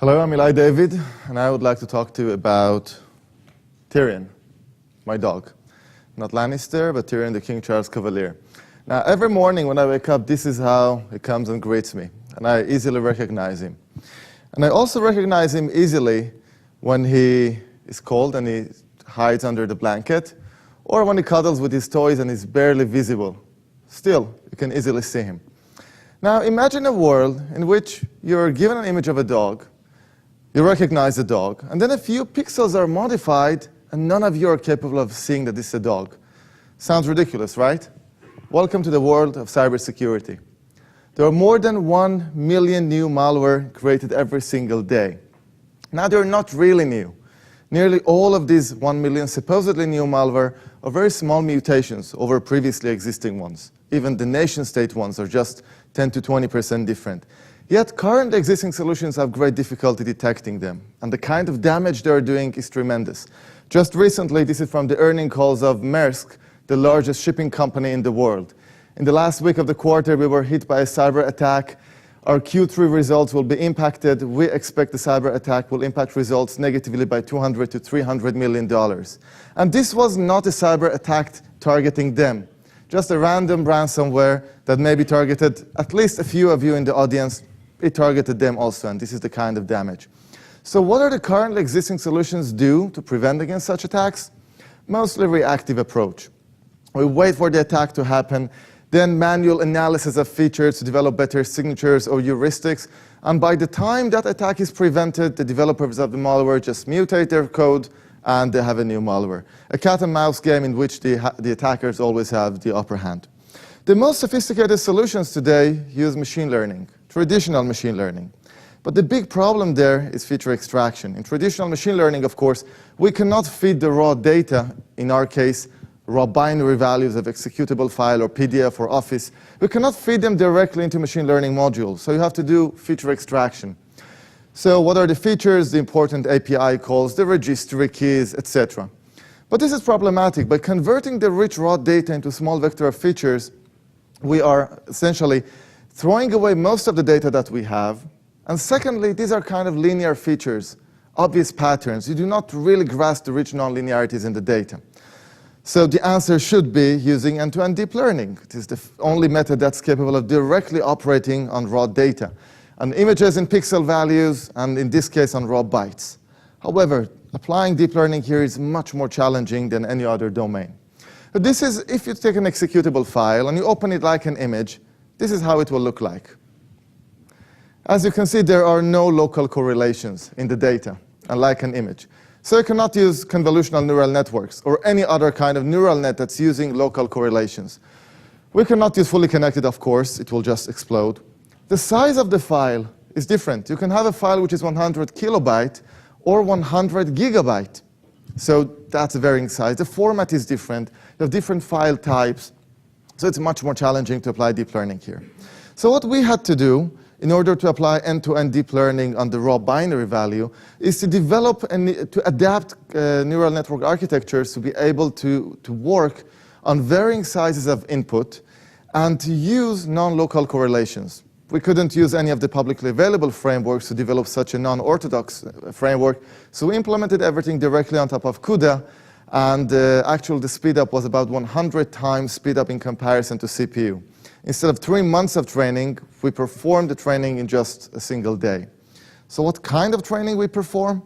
Hello, I'm Eli David, and I would like to talk to you about Tyrion, my dog. Not Lannister, but Tyrion, the King Charles Cavalier. Now, every morning when I wake up, this is how he comes and greets me, and I easily recognize him. And I also recognize him easily when he is cold and he hides under the blanket, or when he cuddles with his toys and is barely visible. Still, you can easily see him. Now, imagine a world in which you're given an image of a dog, you recognize the dog, and then a few pixels are modified, and none of you are capable of seeing that this is a dog. Sounds ridiculous, right? Welcome to the world of cybersecurity. There are more than 1 million new malware created every single day. Now, they're not really new. Nearly all of these 1 million supposedly new malware are very small mutations over previously existing ones. Even the nation-state ones are just 10 to 20% different. Yet current existing solutions have great difficulty detecting them, and the kind of damage they are doing is tremendous. Just recently, this is from the earnings calls of Maersk, the largest shipping company in the world. In the last week of the quarter, we were hit by a cyber attack. Our Q3 results will be impacted. We expect the cyber attack will impact results negatively by $200 to $300 million. And this was not a cyber attack targeting them, just a random ransomware that maybe targeted at least a few of you in the audience. It targeted them also, and this is the kind of damage. So what are the currently existing solutions do to prevent against such attacks? Mostly reactive approach. We wait for the attack to happen, then manual analysis of features to develop better signatures or heuristics, and by the time that attack is prevented, the developers of the malware just mutate their code and they have a new malware. A cat and mouse game in which the attackers always have the upper hand. The most sophisticated solutions today use machine learning, traditional machine learning. But the big problem there is feature extraction. In traditional machine learning, of course, we cannot feed the raw data, in our case, raw binary values of executable file or PDF or Office. We cannot feed them directly into machine learning modules, so you have to do feature extraction. So what are the features, the important API calls, the registry keys, etc. But this is problematic. By converting the rich raw data into small vector of features, we are essentially throwing away most of the data that we have. And secondly, these are kind of linear features, obvious patterns. You do not really grasp the rich nonlinearities in the data. So the answer should be using end-to-end deep learning. It is the only method that's capable of directly operating on raw data, on images in pixel values, and in this case on raw bytes. However, applying deep learning here is much more challenging than any other domain. But this is, if you take an executable file and you open it like an image, this is how it will look like. As you can see, there are no local correlations in the data, unlike an image. So you cannot use convolutional neural networks or any other kind of neural net that's using local correlations. We cannot use fully connected, of course. It will just explode. The size of the file is different. You can have a file which is 100 kilobyte or 100 gigabyte. So that's a varying size. The format is different. You have different file types. So it's much more challenging to apply deep learning here. So what we had to do in order to apply end-to-end deep learning on the raw binary value is to develop and to adapt neural network architectures to be able to work on varying sizes of input and to use non-local correlations. We couldn't use any of the publicly available frameworks to develop such a non-orthodox framework, so we implemented everything directly on top of CUDA, and actually the speed up was about 100 times speed up in comparison to CPU. Instead of 3 months of training, we performed the training in just a single day. So what kind of training we perform?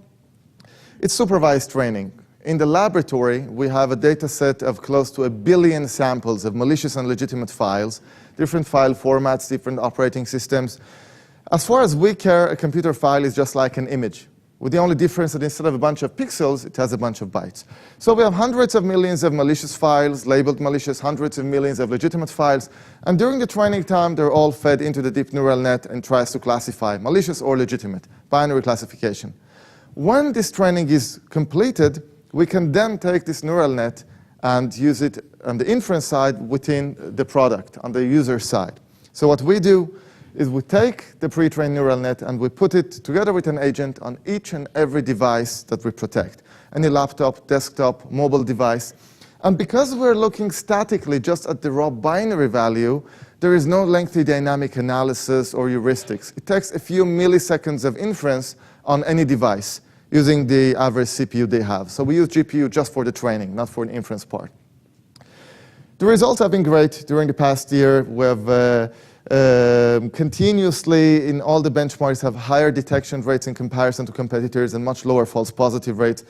It's supervised training. In the laboratory, we have a data set of close to 1 billion samples of malicious and legitimate files, different file formats, different operating systems. As far as we care, a computer file is just like an image, with the only difference that instead of a bunch of pixels, it has a bunch of bytes. So we have hundreds of millions of malicious files, labeled malicious, hundreds of millions of legitimate files, and during the training time, they're all fed into the deep neural net and tries to classify malicious or legitimate, binary classification. When this training is completed, we can then take this neural net and use it on the inference side within the product, on the user side. So what we do is we take the pre-trained neural net and we put it together with an agent on each and every device that we protect. Any laptop, desktop, mobile device. And because we're looking statically just at the raw binary value, there is no lengthy dynamic analysis or heuristics. It takes a few milliseconds of inference on any device using the average CPU they have. So we use GPU just for the training, not for the inference part. The results have been great during the past year. We have continuously, in all the benchmarks, have higher detection rates in comparison to competitors and much lower false positive rates.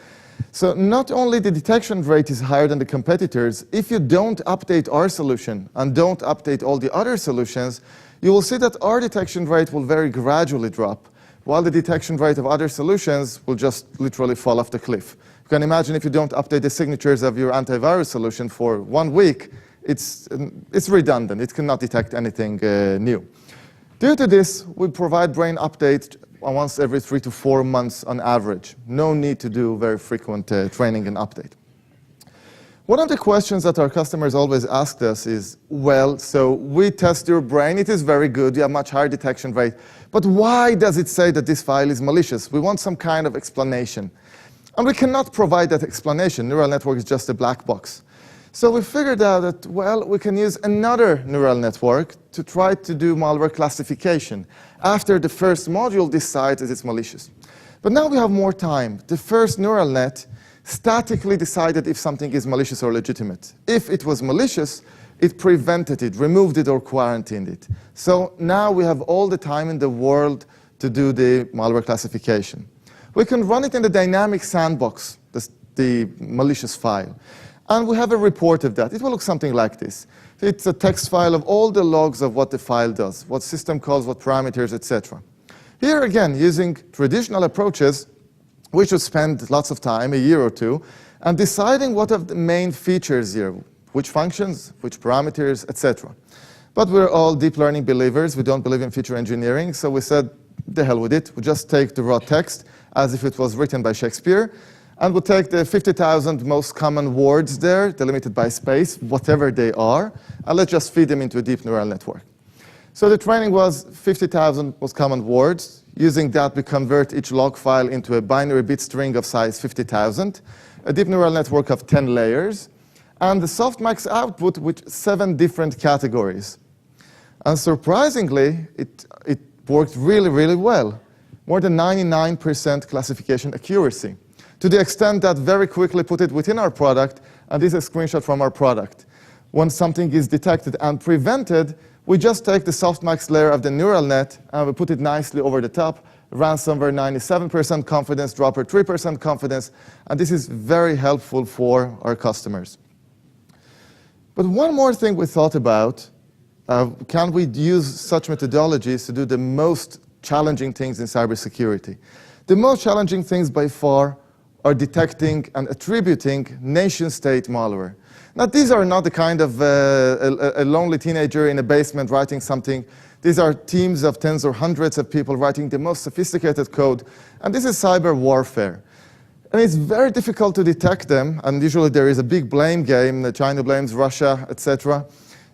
So not only the detection rate is higher than the competitors, if you don't update our solution and don't update all the other solutions, you will see that our detection rate will very gradually drop, while the detection rate of other solutions will just literally fall off the cliff. You can imagine if you don't update the signatures of your antivirus solution for 1 week, it's redundant. It cannot detect anything new. Due to this, we provide brain updates once every 3 to 4 months on average. No need to do very frequent training and update. One of the questions that our customers always ask us is, well, so we test your brain, it is very good, you have much higher detection rate, but why does it say that this file is malicious? We want some kind of explanation. And we cannot provide that explanation. Neural network is just a black box. So we figured out that, well, we can use another neural network to try to do malware classification after the first module decides that it's malicious. But now we have more time. The first neural net statically decided if something is malicious or legitimate. If it was malicious, it prevented it, removed it, or quarantined it. So now we have all the time in the world to do the malware classification. We can run it in the dynamic sandbox, the malicious file. And we have a report of that. It will look something like this. It's a text file of all the logs of what the file does, what system calls, what parameters, etc. Here again, using traditional approaches, we should spend lots of time, a year or two, and deciding what are the main features here, which functions, which parameters, etc. But we're all deep learning believers. We don't believe in feature engineering, so we said, the hell with it. We just take the raw text as if it was written by Shakespeare, and we'll take the 50,000 most common words there, delimited by space, whatever they are, and let's just feed them into a deep neural network. So the training was 50,000 most common words. Using that, we convert each log file into a binary bit string of size 50,000, a deep neural network of 10 layers, and the softmax output with 7 different categories. And surprisingly, it worked really, really well. More than 99% classification accuracy, to the extent that very quickly put it within our product, and this is a screenshot from our product. When something is detected and prevented, we just take the softmax layer of the neural net and we put it nicely over the top, ransomware 97% confidence, dropper 3% confidence, and this is very helpful for our customers. But one more thing we thought about, can we use such methodologies to do the most challenging things in cybersecurity? The most challenging things by far are detecting and attributing nation-state malware. Now, these are not the kind of a lonely teenager in a basement writing something. These are teams of tens or hundreds of people writing the most sophisticated code, and this is cyber warfare. And it's very difficult to detect them, and usually there is a big blame game. China blames Russia, etc.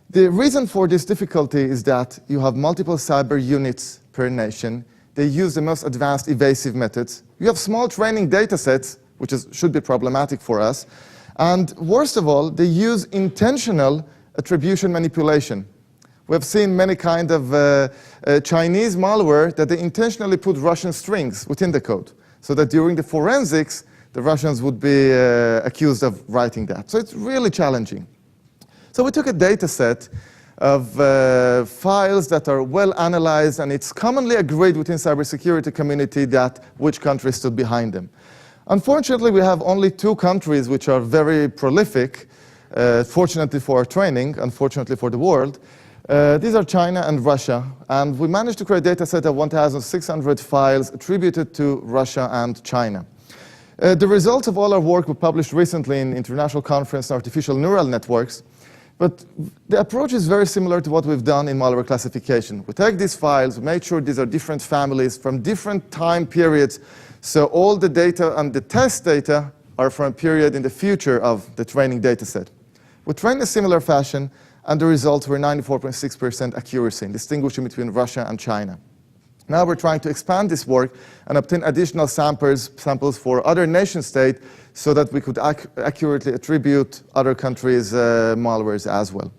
The reason for this difficulty is that you have multiple cyber units per nation. They use the most advanced evasive methods. You have small training data sets, which should be problematic for us. And worst of all, they use intentional attribution manipulation. We have seen many kind of Chinese malware that they intentionally put Russian strings within the code, so that during the forensics, the Russians would be accused of writing that. So it's really challenging. So we took a data set of files that are well analyzed, and it's commonly agreed within cybersecurity community that which country stood behind them. Unfortunately, we have only 2 countries which are very prolific, fortunately for our training, unfortunately for the world. These are China and Russia, and we managed to create a data set of 1,600 files attributed to Russia and China. The results of all our work were published recently in International Conference on Artificial Neural Networks, but the approach is very similar to what we've done in malware classification. We take these files, we make sure these are different families from different time periods, so all the data and the test data are from a period in the future of the training data set. We trained in a similar fashion, and the results were 94.6% accuracy in distinguishing between Russia and China. Now we're trying to expand this work and obtain additional samples for other nation-states so that we could accurately attribute other countries' malwares as well.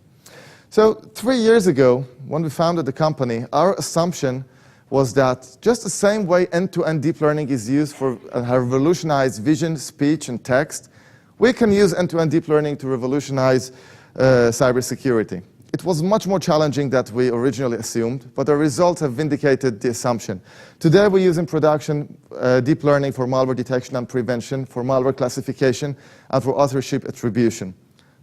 So 3 years ago, when we founded the company, our assumption was that just the same way end-to-end deep learning is used for revolutionize vision, speech, and text, we can use end-to-end deep learning to revolutionize cybersecurity. It was much more challenging than we originally assumed, but the results have vindicated the assumption. Today we use in production deep learning for malware detection and prevention, for malware classification, and for authorship attribution.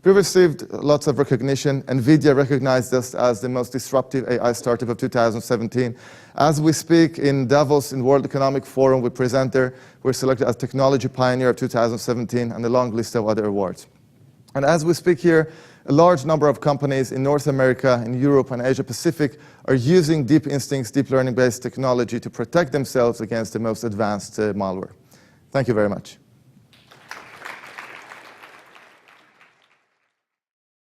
We received lots of recognition. NVIDIA recognized us as the most disruptive AI startup of 2017. As we speak in Davos, in World Economic Forum, we present there, we're selected as Technology Pioneer of 2017, and a long list of other awards. And as we speak here, a large number of companies in North America, in Europe, and Asia Pacific are using Deep Instinct's deep learning-based technology to protect themselves against the most advanced malware. Thank you very much.